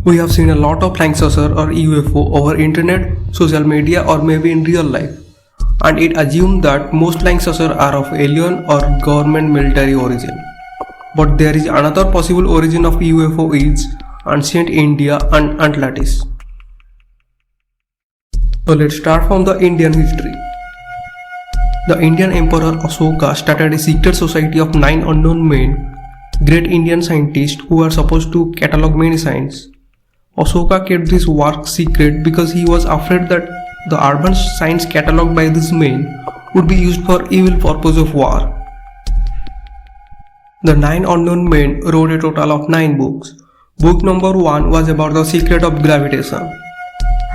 We have seen a lot of flying saucer or UFO over internet, social media or maybe in real life. And it assumed that most flying saucer are of alien or government military origin. But there is another possible origin of UFO is ancient India and Atlantis. So let's start from the Indian history. The Indian Emperor Ashoka started a secret society of 9 unknown men, great Indian scientists who are supposed to catalog many signs. Ashoka kept this work secret because he was afraid that the advanced science catalogued by these men would be used for evil purpose of war. The 9 unknown men wrote a total of 9 books. Book number 1 was about the secret of gravitation.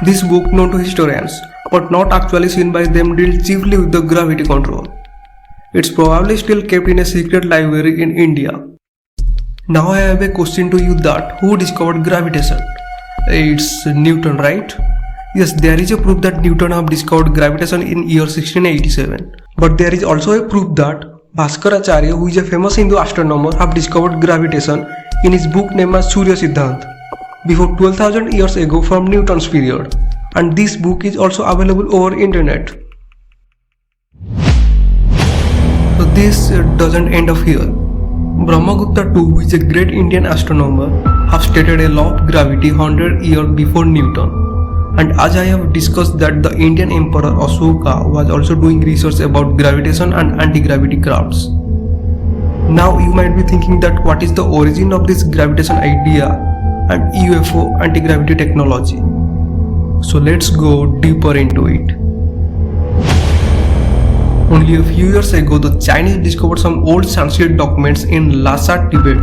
This book, known to historians, but not actually seen by them, deals chiefly with the gravity control. It's probably still kept in a secret library in India. Now I have a question to you that who discovered gravitation? It's Newton, right? Yes, there is a proof that Newton have discovered gravitation in year 1687. But there is also a proof that Bhaskaracharya, who is a famous Hindu astronomer, have discovered gravitation in his book named as Surya Siddhant, before 12,000 years ago from Newton's period. And this book is also available over internet. So this doesn't end up here. Brahmagupta too, who is a great Indian astronomer, have stated a law of gravity 100 years before Newton. And as I have discussed that the Indian Emperor Ashoka was also doing research about gravitation and anti-gravity crafts. Now you might be thinking that what is the origin of this gravitation idea and UFO anti-gravity technology. So let's go deeper into it. Only a few years ago, the Chinese discovered some old Sanskrit documents in Lhasa, Tibet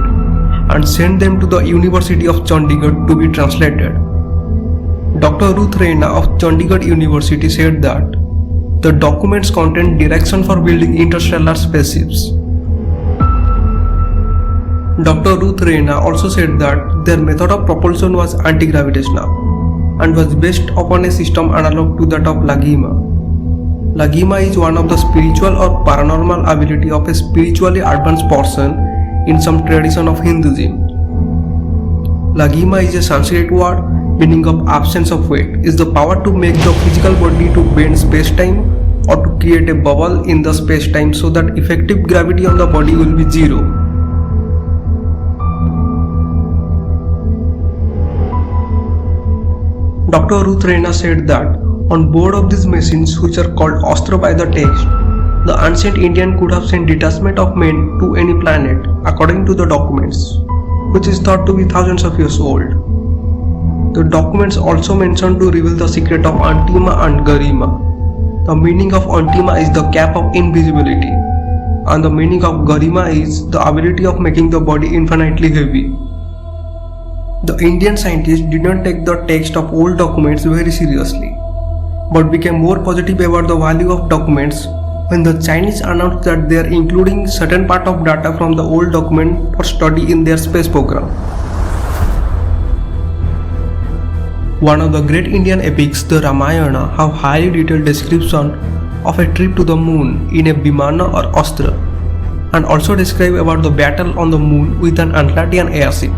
and sent them to the University of Chandigarh to be translated. Dr. Ruth Reina of Chandigarh University said that the documents contain direction for building interstellar spaceships. Dr. Ruth Reina also said that their method of propulsion was anti-gravitational and was based upon a system analog to that of Lagima. Lagima is one of the spiritual or paranormal ability of a spiritually advanced person in some tradition of Hinduism. Lagima is a Sanskrit word meaning of absence of weight, is the power to make the physical body to bend space-time or to create a bubble in the space-time so that effective gravity on the body will be zero. Dr. Ruth Reina said that on board of these machines, which are called Astra by the text, the ancient Indian could have sent detachment of men to any planet according to the documents, which is thought to be thousands of years old. The documents also mention to reveal the secret of Antima and Garima. The meaning of Antima is the cap of invisibility, and the meaning of Garima is the ability of making the body infinitely heavy. The Indian scientists did not take the text of old documents very seriously, but became more positive about the value of documents when the Chinese announced that they are including certain part of data from the old document for study in their space program. One of the great Indian epics, the Ramayana, have highly detailed description of a trip to the moon in a Vimana or Astra, and also describe about the battle on the moon with an Atlantean airship.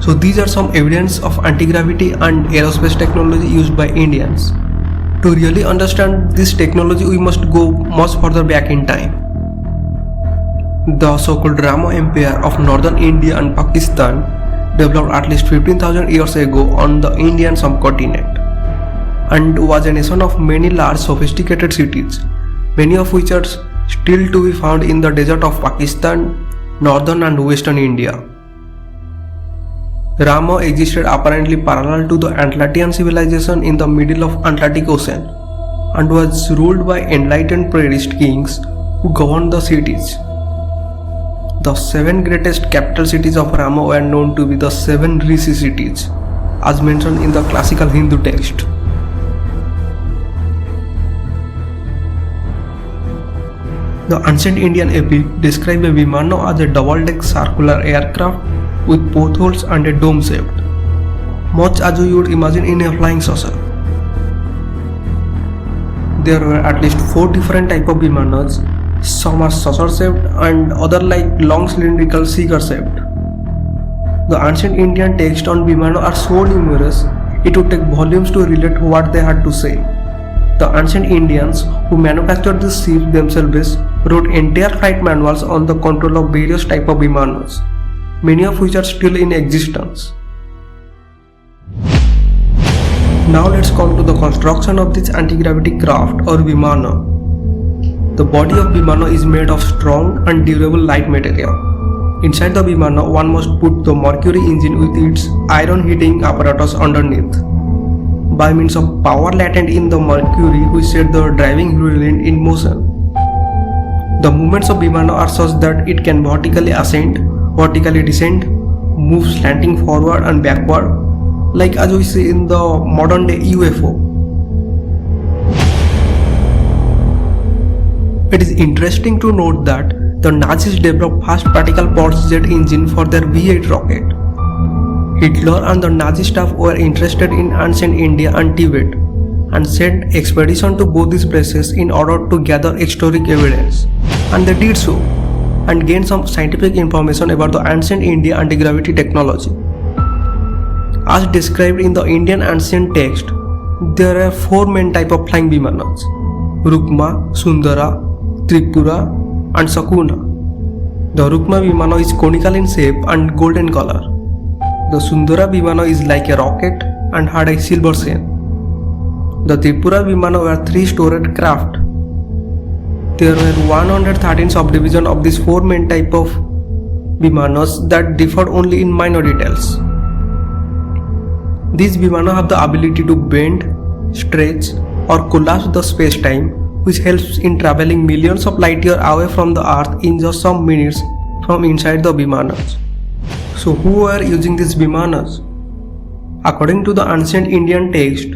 So these are some evidence of anti-gravity and aerospace technology used by Indians. To really understand this technology, we must go much further back in time. The so-called Rama Empire of northern India and Pakistan developed at least 15,000 years ago on the Indian subcontinent and was a nation of many large sophisticated cities, many of which are still to be found in the desert of Pakistan, northern and western India. Rama existed apparently parallel to the Atlantean civilization in the middle of Atlantic Ocean and was ruled by enlightened priest kings who governed the cities. The 7 greatest capital cities of Rama were known to be the 7 Rishi cities, as mentioned in the classical Hindu text. The ancient Indian epic describes a Vimana as a double-deck circular aircraft with portholes and a dome shaped, much as you would imagine in a flying saucer. There were at least 4 different types of Vimanas, some are saucer shaped and other like long cylindrical seeker shaped. The ancient Indian texts on Vimana are so numerous, it would take volumes to relate what they had to say. The ancient Indians who manufactured these ships themselves wrote entire flight manuals on the control of various types of Vimanas, many of which are still in existence. Now let's come to the construction of this anti-gravity craft or Vimana. The body of Vimana is made of strong and durable light material. Inside the Vimana, one must put the Mercury engine with its iron heating apparatus underneath. By means of power latent in the Mercury, which set the driving whirlwind in motion. The movements of Vimana are such that it can vertically ascend, vertically descend, move slanting forward and backward, like as we see in the modern day UFO. It is interesting to note that the Nazis developed fast particle pulse jet engine for their V-8 rocket. Hitler and the Nazi staff were interested in ancient India and Tibet and sent expeditions to both these places in order to gather historic evidence. And they did so and gained some scientific information about the ancient India anti-gravity technology. As described in the Indian ancient text, there are four main types of flying Vimanas: Rukma, Sundara, Tripura, and Sakuna. The Rukma Vimana is conical in shape and golden color. The Sundara Vimana is like a rocket and had a silver chain. The Tripura Vimana were 3-storied craft. There were 113 subdivisions of these four main types of Vimanas that differed only in minor details. These Vimana have the ability to bend, stretch, or collapse the space-time, which helps in traveling millions of light years away from the Earth in just some minutes from inside the Vimanas. So who were using these Vimanas? According to the ancient Indian text,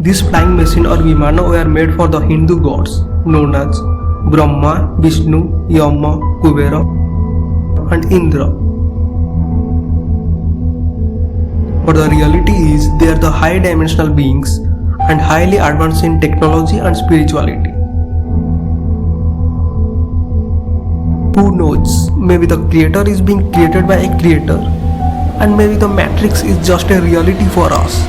these flying machines or Vimana were made for the Hindu gods known as Brahma, Vishnu, Yama, Kubera, and Indra. But the reality is they are the high dimensional beings and highly advanced in technology and spirituality. Who knows, maybe the creator is being created by a creator, and maybe the matrix is just a reality for us.